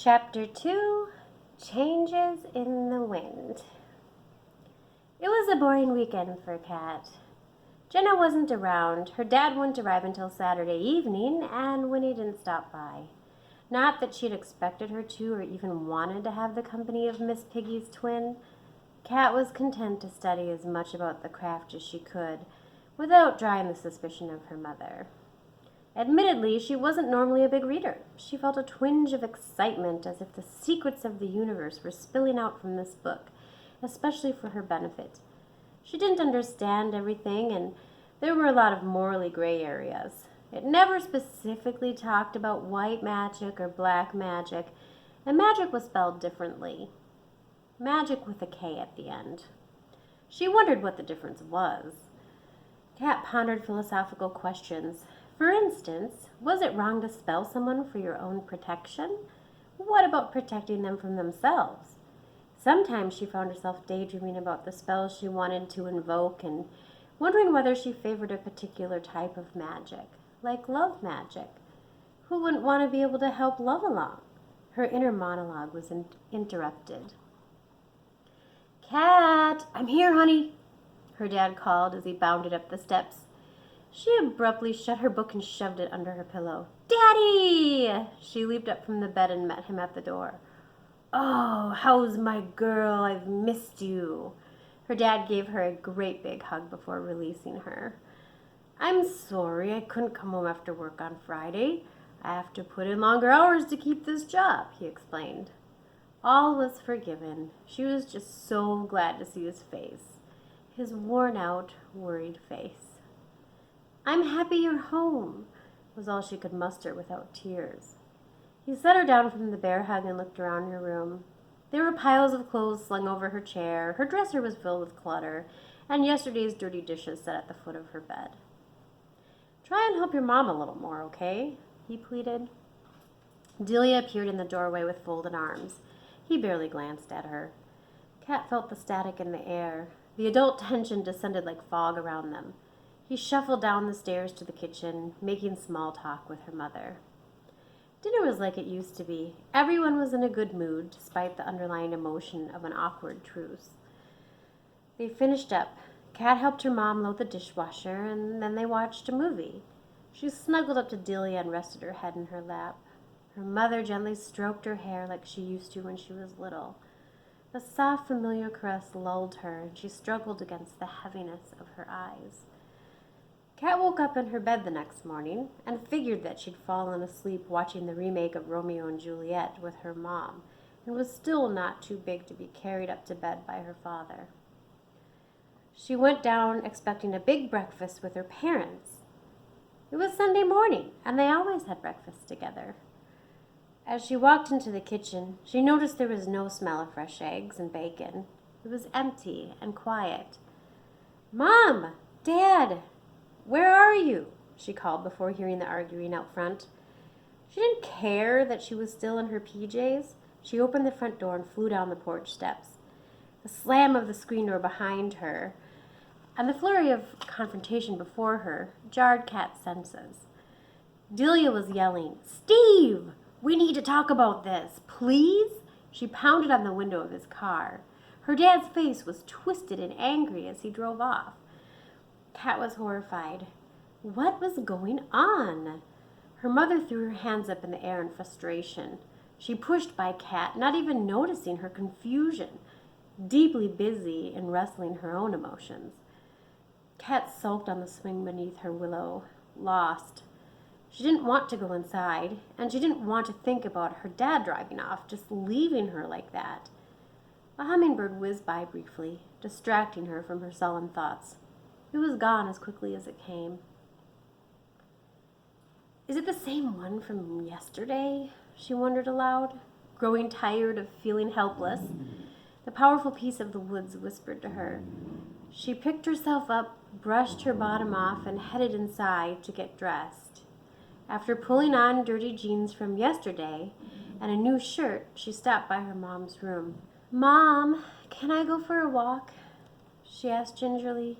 Chapter 2, Changes in the Wind. It was a boring weekend for Kat. Jenna wasn't around. Her dad wouldn't arrive until Saturday evening, and Winnie didn't stop by. Not that she'd expected her to or even wanted to have the company of Miss Piggy's twin. Kat was content to study as much about the craft as she could, without drawing the suspicion of her mother. Admittedly, she wasn't normally a big reader. She felt a twinge of excitement as if the secrets of the universe were spilling out from this book, especially for her benefit. She didn't understand everything, and there were a lot of morally gray areas. It never specifically talked about white magic or black magic, and magic was spelled differently. Magic with a K at the end. She wondered what the difference was. Kat pondered philosophical questions. For instance, was it wrong to spell someone for your own protection? What about protecting them from themselves? Sometimes she found herself daydreaming about the spells she wanted to invoke and wondering whether she favored a particular type of magic, like love magic. Who wouldn't want to be able to help love along? Her inner monologue was interrupted. "Kat, I'm here, honey," her dad called as he bounded up the steps. She abruptly shut her book and shoved it under her pillow. "Daddy!" She leaped up from the bed and met him at the door. "Oh, how's my girl? I've missed you." Her dad gave her a great big hug before releasing her. "I'm sorry I couldn't come home after work on Friday. I have to put in longer hours to keep this job," he explained. All was forgiven. She was just so glad to see his face. His worn-out, worried face. "I'm happy you're home," was all she could muster without tears. He set her down from the bear hug and looked around her room. There were piles of clothes slung over her chair, her dresser was filled with clutter, and yesterday's dirty dishes set at the foot of her bed. "Try and help your mom a little more, okay?" he pleaded. Delia appeared in the doorway with folded arms. He barely glanced at her. Kat felt the static in the air. The adult tension descended like fog around them. He shuffled down the stairs to the kitchen, making small talk with her mother. Dinner was like it used to be. Everyone was in a good mood, despite the underlying emotion of an awkward truce. They finished up. Kat helped her mom load the dishwasher, and then they watched a movie. She snuggled up to Delia and rested her head in her lap. Her mother gently stroked her hair like she used to when she was little. The soft, familiar caress lulled her, and she struggled against the heaviness of her eyes. Kat woke up in her bed the next morning and figured that she'd fallen asleep watching the remake of Romeo and Juliet with her mom and was still not too big to be carried up to bed by her father. She went down expecting a big breakfast with her parents. It was Sunday morning, and they always had breakfast together. As she walked into the kitchen, she noticed there was no smell of fresh eggs and bacon. It was empty and quiet. "Mom! Dad! Where are you?" she called before hearing the arguing out front. She didn't care that she was still in her PJs. She opened the front door and flew down the porch steps. The slam of the screen door behind her and the flurry of confrontation before her jarred Kat's senses. Delia was yelling, "Steve! We need to talk about this, please!" She pounded on the window of his car. Her dad's face was twisted and angry as he drove off. Kat was horrified. What was going on? Her mother threw her hands up in the air in frustration. She pushed by Kat, not even noticing her confusion, deeply busy in wrestling her own emotions. Kat sulked on the swing beneath her willow, lost. She didn't want to go inside, and she didn't want to think about her dad driving off, just leaving her like that. A hummingbird whizzed by briefly, distracting her from her sullen thoughts. It was gone as quickly as it came. "Is it the same one from yesterday?" she wondered aloud, growing tired of feeling helpless. The powerful peace of the woods whispered to her. She picked herself up, brushed her bottom off, and headed inside to get dressed. After pulling on dirty jeans from yesterday and a new shirt, she stopped by her mom's room. "Mom, can I go for a walk?" she asked gingerly.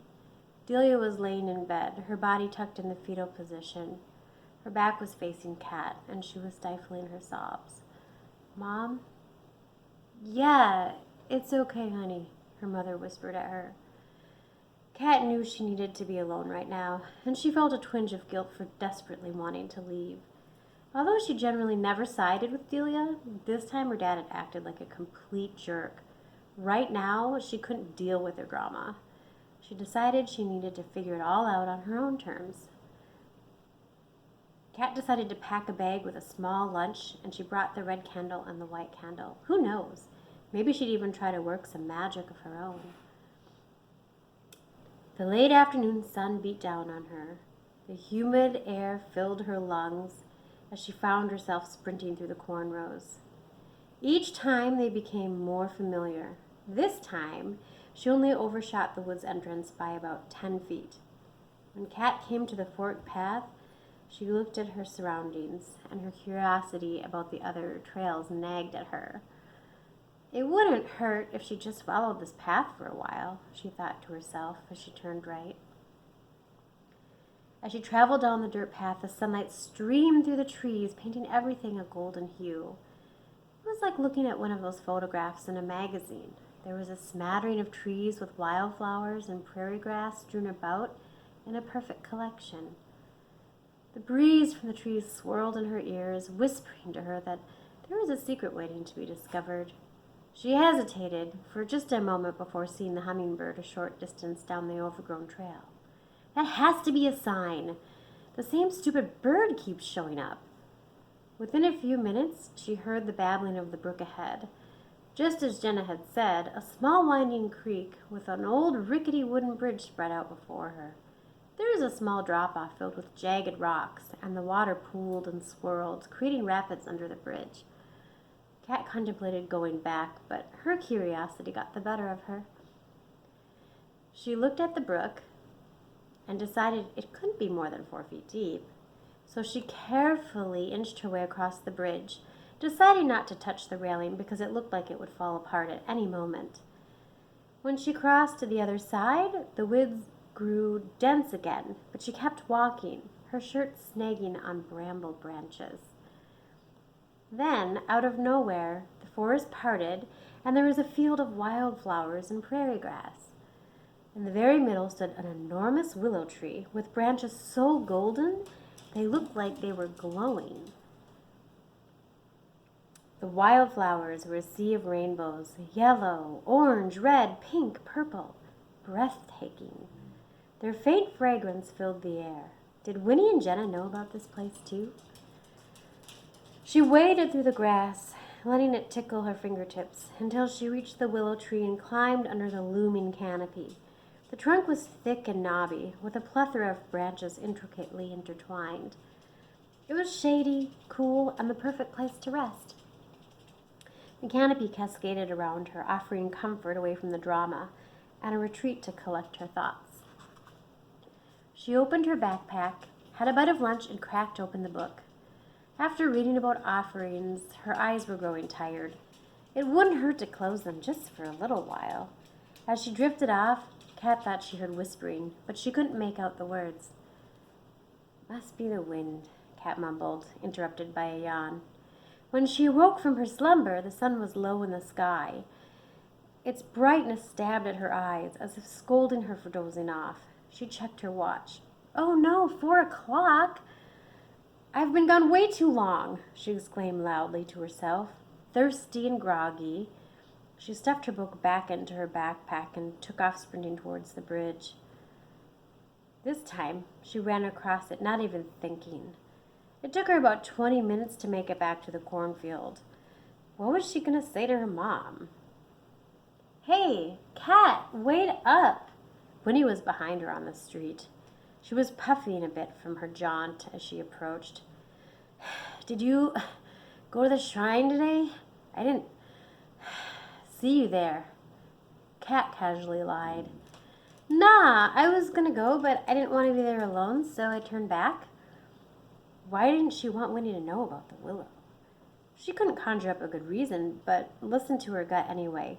Delia was laying in bed, her body tucked in the fetal position. Her back was facing Kat, and she was stifling her sobs. Mom? Yeah, it's okay, honey, her mother whispered at her. Kat knew she needed to be alone right now, and she felt a twinge of guilt for desperately wanting to leave. Although she generally never sided with Delia, this time her dad had acted like a complete jerk. Right now, she couldn't deal with her drama. She decided she needed to figure it all out on her own terms. Kat decided to pack a bag with a small lunch, and she brought the red candle and the white candle. Who knows? Maybe she'd even try to work some magic of her own. The late afternoon sun beat down on her. The humid air filled her lungs as she found herself sprinting through the corn rows. Each time they became more familiar. This time, she only overshot the woods entrance by about 10 feet. When Kat came to the forked path, she looked at her surroundings, and her curiosity about the other trails nagged at her. It wouldn't hurt if she just followed this path for a while, she thought to herself as she turned right. As she traveled down the dirt path, the sunlight streamed through the trees, painting everything a golden hue. It was like looking at one of those photographs in a magazine. There was a smattering of trees with wildflowers and prairie grass strewn about in a perfect collection. The breeze from the trees swirled in her ears, whispering to her that there was a secret waiting to be discovered. She hesitated for just a moment before seeing the hummingbird a short distance down the overgrown trail. That has to be a sign. The same stupid bird keeps showing up. Within a few minutes, she heard the babbling of the brook ahead. Just as Jenna had said, a small winding creek with an old rickety wooden bridge spread out before her. There was a small drop-off filled with jagged rocks, and the water pooled and swirled, creating rapids under the bridge. Kat contemplated going back, but her curiosity got the better of her. She looked at the brook and decided it couldn't be more than 4 feet deep. So she carefully inched her way across the bridge, deciding not to touch the railing because it looked like it would fall apart at any moment. When she crossed to the other side, the woods grew dense again, but she kept walking, her shirt snagging on bramble branches. Then, out of nowhere, the forest parted, and there was a field of wildflowers and prairie grass. In the very middle stood an enormous willow tree with branches so golden they looked like they were glowing. The wildflowers were a sea of rainbows, yellow, orange, red, pink, purple, breathtaking. Their faint fragrance filled the air. Did Winnie and Jenna know about this place too? She waded through the grass, letting it tickle her fingertips, until she reached the willow tree and climbed under the looming canopy. The trunk was thick and knobby, with a plethora of branches intricately intertwined. It was shady, cool, and the perfect place to rest. The canopy cascaded around her, offering comfort away from the drama, and a retreat to collect her thoughts. She opened her backpack, had a bite of lunch, and cracked open the book. After reading about offerings, her eyes were growing tired. It wouldn't hurt to close them just for a little while. As she drifted off, Kat thought she heard whispering, but she couldn't make out the words. "Must be the wind," Kat mumbled, interrupted by a yawn. When she awoke from her slumber, the sun was low in the sky. Its brightness stabbed at her eyes, as if scolding her for dozing off. She checked her watch. "Oh no, 4 o'clock! I've been gone way too long," she exclaimed loudly to herself. Thirsty and groggy, she stuffed her book back into her backpack and took off sprinting towards the bridge. This time, she ran across it, not even thinking. It took her about 20 minutes to make it back to the cornfield. What was she going to say to her mom? "Hey, Kat, wait up!" Winnie was behind her on the street. She was puffing a bit from her jaunt as she approached. "Did you go to the shrine today? I didn't see you there." Kat casually lied. "Nah, I was gonna go, but I didn't want to be there alone, so I turned back." Why didn't she want Winnie to know about the willow? She couldn't conjure up a good reason, but listened to her gut anyway.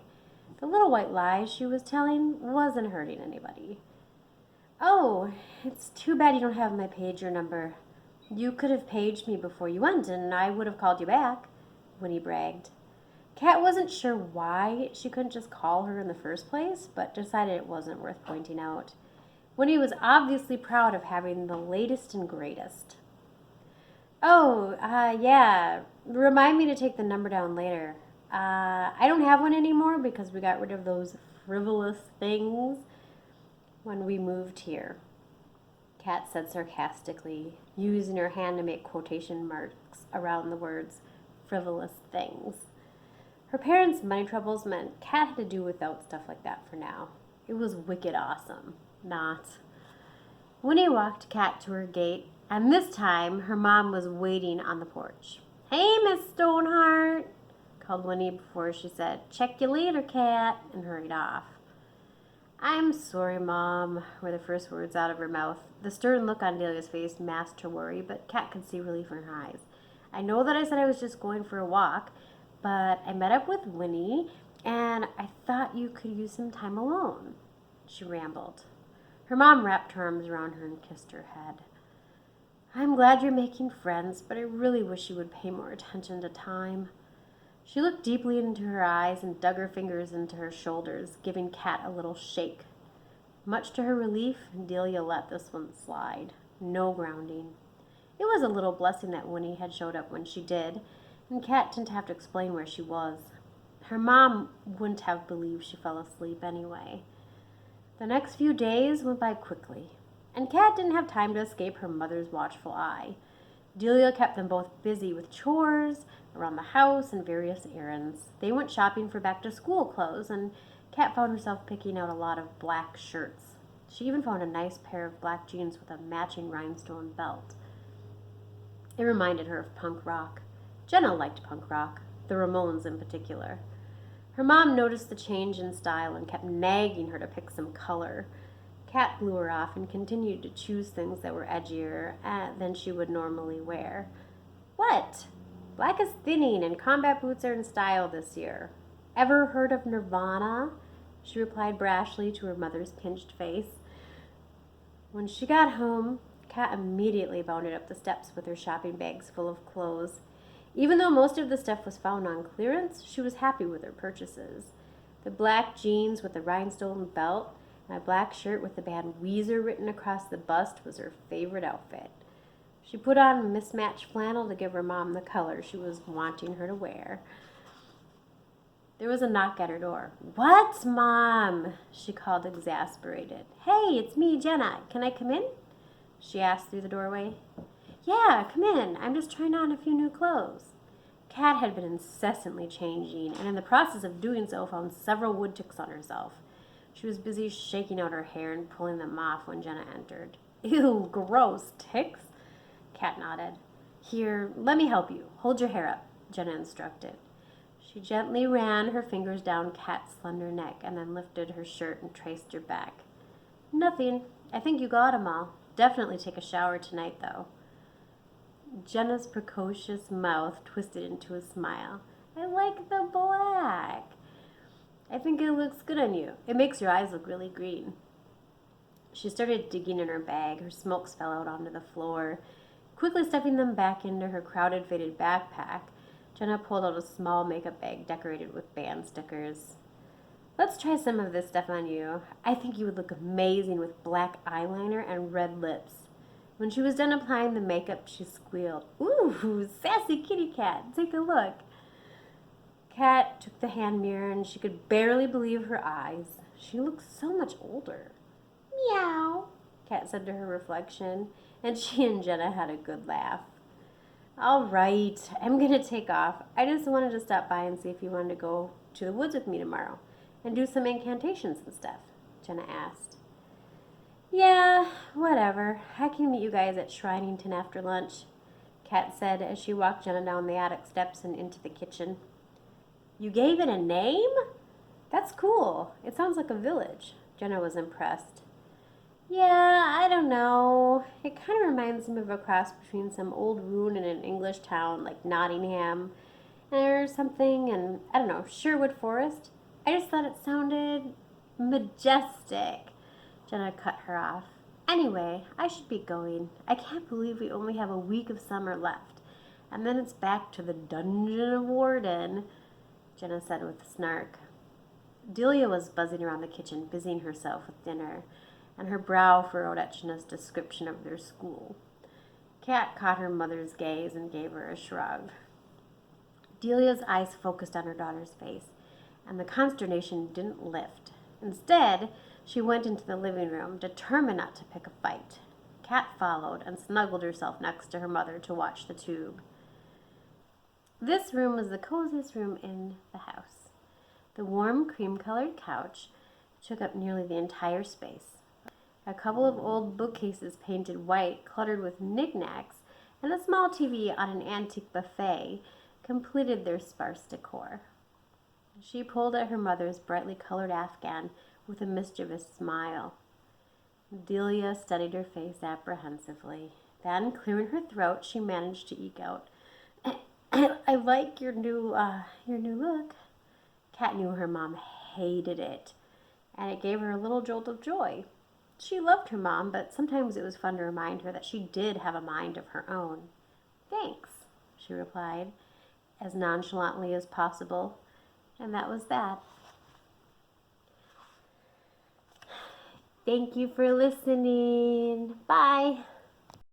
The little white lie she was telling wasn't hurting anybody. "Oh, it's too bad you don't have my pager number. You could have paged me before you went, and I would have called you back." Winnie bragged. Kat wasn't sure why she couldn't just call her in the first place, but decided it wasn't worth pointing out. Winnie was obviously proud of having the latest and greatest. Oh, yeah. Remind me to take the number down later. I don't have one anymore because we got rid of those frivolous things when we moved here, Kat said sarcastically, using her hand to make quotation marks around the words frivolous things. Her parents' money troubles meant Kat had to do without stuff like that for now. It was wicked awesome. Not. Winnie walked Kat to her gate, and this time her mom was waiting on the porch. "Hey, Miss Stoneheart," called Winnie before she said, "Check you later, Kat," and hurried off. "I'm sorry, Mom," were the first words out of her mouth. The stern look on Delia's face masked her worry, but Kat could see relief in her eyes. "I know that I said I was just going for a walk, but I met up with Winnie, and I thought you could use some time alone," she rambled. Her mom wrapped her arms around her and kissed her head. "I'm glad you're making friends, but I really wish you would pay more attention to time." She looked deeply into her eyes and dug her fingers into her shoulders, giving Kat a little shake. Much to her relief, Delia let this one slide. No grounding. It was a little blessing that Winnie had showed up when she did, and Kat didn't have to explain where she was. Her mom wouldn't have believed she fell asleep anyway. The next few days went by quickly, and Kat didn't have time to escape her mother's watchful eye. Delia kept them both busy with chores around the house and various errands. They went shopping for back-to-school clothes, and Kat found herself picking out a lot of black shirts. She even found a nice pair of black jeans with a matching rhinestone belt. It reminded her of punk rock. Jenna liked punk rock, the Ramones in particular. Her mom noticed the change in style and kept nagging her to pick some color. Kat blew her off and continued to choose things that were edgier than she would normally wear. "What? Black is thinning and combat boots are in style this year. Ever heard of Nirvana?" she replied brashly to her mother's pinched face. When she got home, Kat immediately bounded up the steps with her shopping bags full of clothes. Even though most of the stuff was found on clearance, she was happy with her purchases. The black jeans with the rhinestone belt and a black shirt with the band Weezer written across the bust was her favorite outfit. She put on mismatched flannel to give her mom the color she was wanting her to wear. There was a knock at her door. "What, Mom?" she called, exasperated. "Hey, it's me, Jenna. Can I come in?" she asked through the doorway. "Yeah, come in. I'm just trying on a few new clothes." Kat had been incessantly changing, and in the process of doing so found several wood ticks on herself. She was busy shaking out her hair and pulling them off when Jenna entered. "Ew, gross. Ticks?" Kat nodded. "Here, let me help you. Hold your hair up," Jenna instructed. She gently ran her fingers down Kat's slender neck and then lifted her shirt and traced her back. "Nothing. I think you got 'em all. Definitely take a shower tonight, though." Jenna's precocious mouth twisted into a smile. "I like the black. I think it looks good on you. It makes your eyes look really green." She started digging in her bag. Her smokes fell out onto the floor. Quickly stuffing them back into her crowded, faded backpack, Jenna pulled out a small makeup bag decorated with band stickers. "Let's try some of this stuff on you. I think you would look amazing with black eyeliner and red lips." When she was done applying the makeup, she squealed, "Ooh, sassy kitty cat, take a look." Kat took the hand mirror and she could barely believe her eyes. She looked so much older. "Meow," Kat said to her reflection, and she and Jenna had a good laugh. "All right, I'm going to take off. I just wanted to stop by and see if you wanted to go to the woods with me tomorrow and do some incantations and stuff," Jenna asked. "Yeah, whatever. I can meet you guys at Shrinington after lunch," Kat said as she walked Jenna down the attic steps and into the kitchen. "You gave it a name? That's cool. It sounds like a village." Jenna was impressed. "Yeah, I don't know. It kind of reminds me of a cross between some old ruin and an English town like Nottingham or something, and I don't know, Sherwood Forest. I just thought it sounded majestic." Jenna cut her off. "Anyway, I should be going. I can't believe we only have a week of summer left. and then it's back to the dungeon of Warden, Jenna said with a snark. Delia was buzzing around the kitchen, busying herself with dinner, and her brow furrowed at Jenna's description of their school. Kat caught her mother's gaze and gave her a shrug. Delia's eyes focused on her daughter's face, and the consternation didn't lift. Instead, she went into the living room, determined not to pick a fight. Kat followed and snuggled herself next to her mother to watch the tube. This room was the coziest room in the house. The warm, cream-colored couch took up nearly the entire space. A couple of old bookcases painted white, cluttered with knickknacks, and a small TV on an antique buffet completed their sparse decor. She pulled at her mother's brightly colored afghan with a mischievous smile. Delia studied her face apprehensively. Then, clearing her throat, she managed to eke out, I like your new look. Kat knew her mom hated it, and it gave her a little jolt of joy. She loved her mom, but sometimes it was fun to remind her that she did have a mind of her own. Thanks, she replied, as nonchalantly as possible, and that was that. Thank you for listening. Bye.